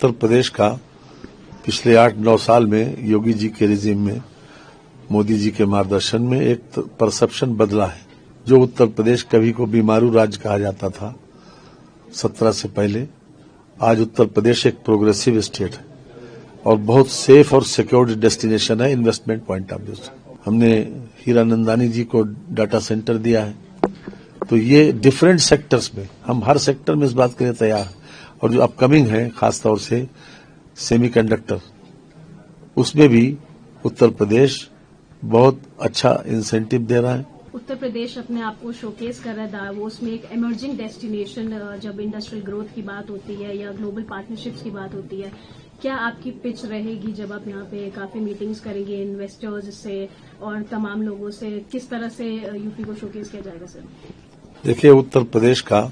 उत्तर प्रदेश का पिछले 8-9 साल में योगी जी के रिजीम में, मोदी जी के मार्गदर्शन में एक परसेप्शन बदला है। जो उत्तर प्रदेश कभी को बीमारू राज्य कहा जाता था 17 से पहले, आज उत्तर प्रदेश एक प्रोग्रेसिव स्टेट है और बहुत सेफ और सिक्योर्ड डेस्टिनेशन है इन्वेस्टमेंट पॉइंट ऑफ व्यू से। हमने हीरानंदानी जी को डाटा सेंटर दिया है, तो ये डिफरेंट सेक्टर्स में, हम हर सेक्टर में इस बात के लिए तैयार हैं। और जो अपकमिंग है खासतौर से सेमीकंडक्टर, उसमें भी उत्तर प्रदेश बहुत अच्छा इंसेंटिव दे रहा है। उत्तर प्रदेश अपने आप को शोकेस कर रहा है दावोस में, एक इमर्जिंग डेस्टिनेशन। जब इंडस्ट्रियल ग्रोथ की बात होती है या ग्लोबल पार्टनरशिप्स की बात होती है, क्या आपकी पिच रहेगी जब आप यहाँ पे काफी मीटिंग्स करेंगे इन्वेस्टर्स से और तमाम लोगों से? किस तरह से यूपी को शोकेस किया जाएगा सर? देखिए, उत्तर प्रदेश का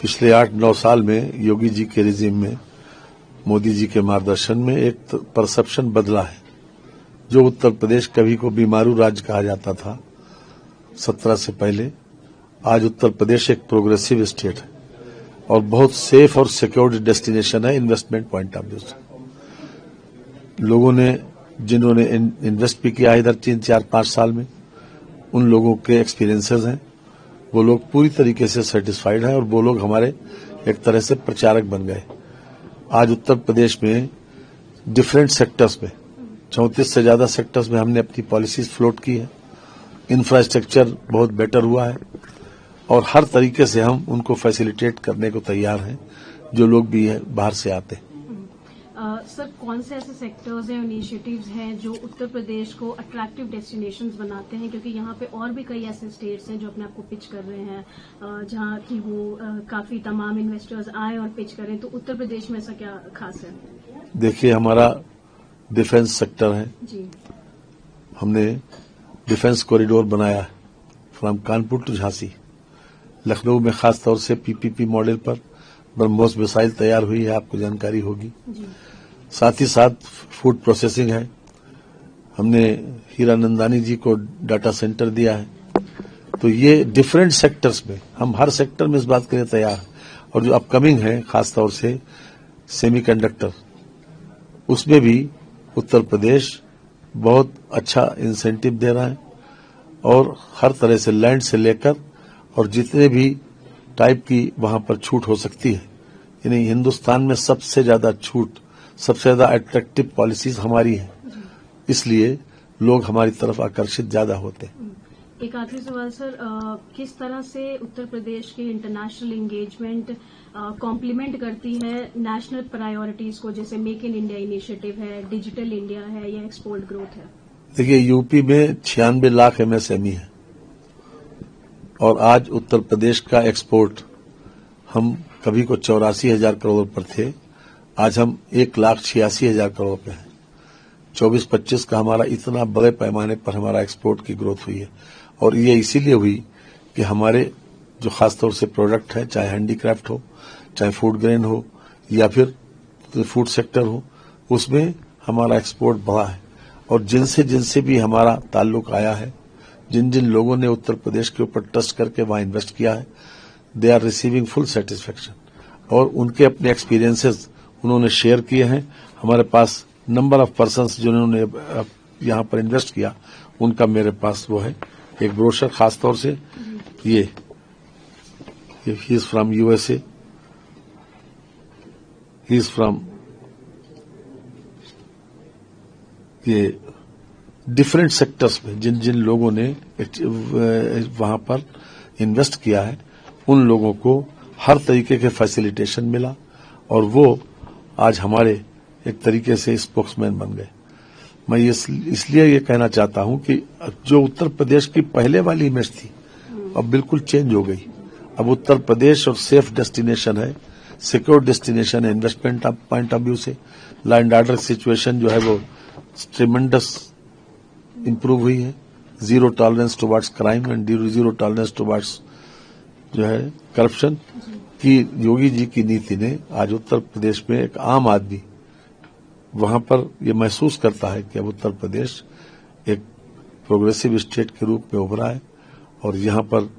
पिछले 8-9 साल में योगी जी के रिजीम में, मोदी जी के मार्गदर्शन में एक परसेप्शन बदला है। जो उत्तर प्रदेश कभी को बीमारू राज्य कहा जाता था 17 से पहले, आज उत्तर प्रदेश एक प्रोग्रेसिव स्टेट है और बहुत सेफ और सिक्योर्ड डेस्टिनेशन है इन्वेस्टमेंट पॉइंट ऑफ व्यू से। लोगों ने, जिन्होंने इन्वेस्ट भी किया है इधर 3-4-5 साल में, उन लोगों के एक्सपीरियंसेस हैं, वो लोग पूरी तरीके से सेटिस्फाइड हैं और वो लोग हमारे एक तरह से प्रचारक बन गए। आज उत्तर प्रदेश में डिफरेंट सेक्टर्स में 34 से ज्यादा सेक्टर्स में हमने अपनी पॉलिसीज फ्लोट की है। इंफ्रास्ट्रक्चर बहुत बेटर हुआ है और हर तरीके से हम उनको फैसिलिटेट करने को तैयार हैं, जो लोग भी है बाहर से आते हैं। सर, कौन से ऐसे सेक्टर्स हैं, इनिशिएटिव्स हैं जो उत्तर प्रदेश को अट्रैक्टिव डेस्टिनेशंस बनाते हैं? क्योंकि यहाँ पे और भी कई ऐसे स्टेट्स हैं जो अपने आप को पिच कर रहे हैं, जहाँ की वो काफी तमाम इन्वेस्टर्स आए और पिच करें, तो उत्तर प्रदेश में ऐसा क्या खास है? देखिए, हमारा डिफेंस सेक्टर है जी। हमने डिफेंस कॉरिडोर बनाया है फ्रॉम कानपुर टू झांसी। लखनऊ में खास तौर से पीपीपी मॉडल पर ब्रह्मोस मिसाइल तैयार हुई है, आपको जानकारी होगी। साथ ही साथ फूड प्रोसेसिंग है, हमने हीरानंदानी जी को डाटा सेंटर दिया है। तो ये डिफरेंट सेक्टर्स में, हम हर सेक्टर में इस बात के लिए तैयार हैं। और जो अपकमिंग है खासतौर से सेमीकंडक्टर, उसमें भी उत्तर प्रदेश बहुत अच्छा इंसेंटिव दे रहा है और हर तरह से लैंड से लेकर और जितने भी टाइप की वहां पर छूट हो सकती है, यानी हिंदुस्तान में सबसे ज्यादा छूट, सबसे ज्यादा अट्रैक्टिव पॉलिसीज हमारी है, इसलिए लोग हमारी तरफ आकर्षित ज्यादा होते हैं। एक आखिरी सवाल सर, किस तरह से उत्तर प्रदेश की इंटरनेशनल एंगेजमेंट कॉम्प्लीमेंट करती है नेशनल प्रायोरिटीज को, जैसे मेक इन इंडिया इनिशिएटिव है, डिजिटल इंडिया है या एक्सपोर्ट ग्रोथ है? देखिए, यूपी में 96 लाख एमएसएमई है और आज उत्तर प्रदेश का एक्सपोर्ट, हम कभी को 84,000 करोड़ पर थे, आज हम 1,86,000 करोड़ पे हैं। 24-25 का हमारा इतना बड़े पैमाने पर हमारा एक्सपोर्ट की ग्रोथ हुई है और ये इसीलिए हुई कि हमारे जो खासतौर से प्रोडक्ट है, चाहे हैंडीक्राफ्ट हो, चाहे फूड ग्रेन हो या फिर फूड सेक्टर हो, उसमें हमारा एक्सपोर्ट बढ़ा है। और जिनसे जिनसे भी हमारा ताल्लुक आया है, जिन जिन लोगों ने उत्तर प्रदेश के ऊपर ट्रस्ट करके वहां इन्वेस्ट किया है, they are receiving full satisfaction और उनके अपने एक्सपीरियंसेस उन्होंने शेयर किए हैं। हमारे पास नंबर ऑफ पर्सन्स जिन्होंने यहाँ पर इन्वेस्ट किया, उनका मेरे पास वो है एक ब्रोशर, खासतौर से ये he is from USA, he is from, ये डिफरेंट सेक्टर्स में जिन जिन लोगों ने वहां पर इन्वेस्ट किया है, उन लोगों को हर तरीके के फैसिलिटेशन मिला और वो आज हमारे एक तरीके से स्पोक्समैन बन गए। मैं इसलिए ये कहना चाहता हूं कि जो उत्तर प्रदेश की पहले वाली इमेज थी, अब बिल्कुल चेंज हो गई। अब उत्तर प्रदेश और सेफ डेस्टिनेशन है, सिक्योर डेस्टिनेशन है इन्वेस्टमेंट पॉइंट ऑफ व्यू से। लॉ एंड ऑर्डर सिचुएशन जो है वो ट्रिमेंडस इंप्रूव हुई है। Zero tolerance towards crime and zero tolerance towards जो है करप्शन की योगी जी की नीति ने आज उत्तर प्रदेश में एक आम आदमी वहां पर ये महसूस करता है कि अब उत्तर प्रदेश एक प्रोग्रेसिव स्टेट के रूप में उभरा है और यहाँ पर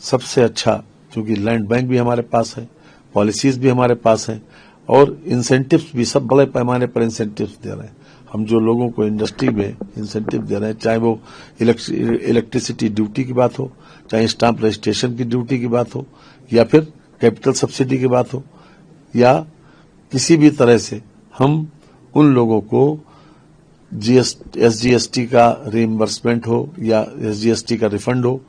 सबसे अच्छा, क्योंकि लैंड बैंक भी हमारे पास है, पॉलिसीज भी हमारे पास है और इंसेंटिव्स भी सब बड़े पैमाने पर इंसेंटिव्स दे रहे हैं। हम जो लोगों को इंडस्ट्री में इंसेंटिव दे रहे हैं, चाहे वो इलेक्ट्रिसिटी ड्यूटी की बात हो, चाहे स्टाम्प रजिस्ट्रेशन की ड्यूटी की बात हो, या फिर कैपिटल सब्सिडी की बात हो, या किसी भी तरह से हम उन लोगों को एसजीएसटी का रिइंबर्समेंट हो या एसजीएसटी का रिफंड हो,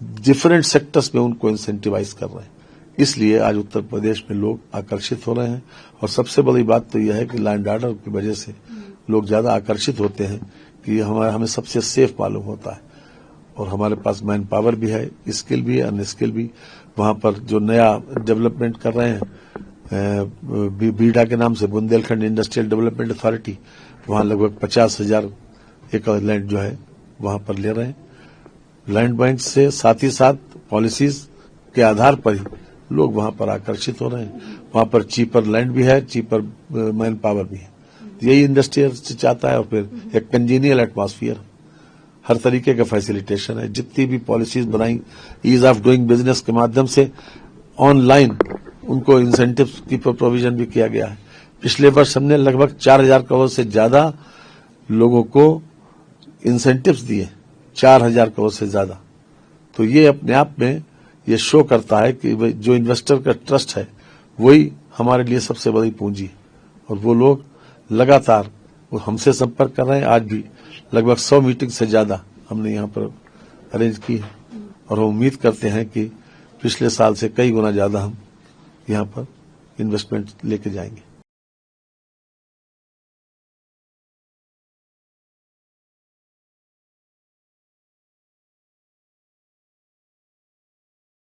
डिफरेंट सेक्टर्स में उनको इंसेंटिवाइज कर रहे हैं। इसलिए आज उत्तर प्रदेश में लोग आकर्षित हो रहे हैं। और सबसे बड़ी बात तो यह है कि लैंड ऑर्डर की वजह से लोग ज्यादा आकर्षित होते हैं कि हमें सबसे सेफ मालूम होता है। और हमारे पास मैन पावर भी है, स्किल भी है, अनस्किल भी। वहां पर जो नया डेवलपमेंट कर रहे हैं बीडा के नाम से, बुंदेलखंड इंडस्ट्रियल डेवलपमेंट अथॉरिटी, वहां लगभग 50,000 एकड़ लैंड जो है वहां पर ले रहे हैं। लैंड बैंक से साथ ही साथ पॉलिसीज के आधार पर ही लोग वहां पर आकर्षित हो रहे हैं। वहां पर चीपर लैंड भी है, चीपर मैन पावर भी है। यही इंडस्ट्री चाहता है। और फिर एक कंजीनियल एटमॉस्फियर, हर तरीके का फैसिलिटेशन है। जितनी भी पॉलिसीज बनाई ईज ऑफ डूइंग बिजनेस के माध्यम से, ऑनलाइन उनको इंसेंटिव्स की प्रोविजन भी किया गया है। पिछले वर्ष हमने लगभग 4,000 करोड़ से ज्यादा लोगों को इंसेंटिव्स दिए, 4,000 करोड़ से ज्यादा। तो ये अपने आप में ये शो करता है कि जो इन्वेस्टर का ट्रस्ट है वही हमारे लिए सबसे बड़ी पूंजी है। और वो लोग लगातार वो हमसे संपर्क कर रहे हैं। आज भी लगभग 100 मीटिंग से ज्यादा हमने यहाँ पर अरेंज की है। और हम उम्मीद करते हैं कि पिछले साल से कई गुना ज्यादा हम यहाँ पर इन्वेस्टमेंट लेके जाएंगे।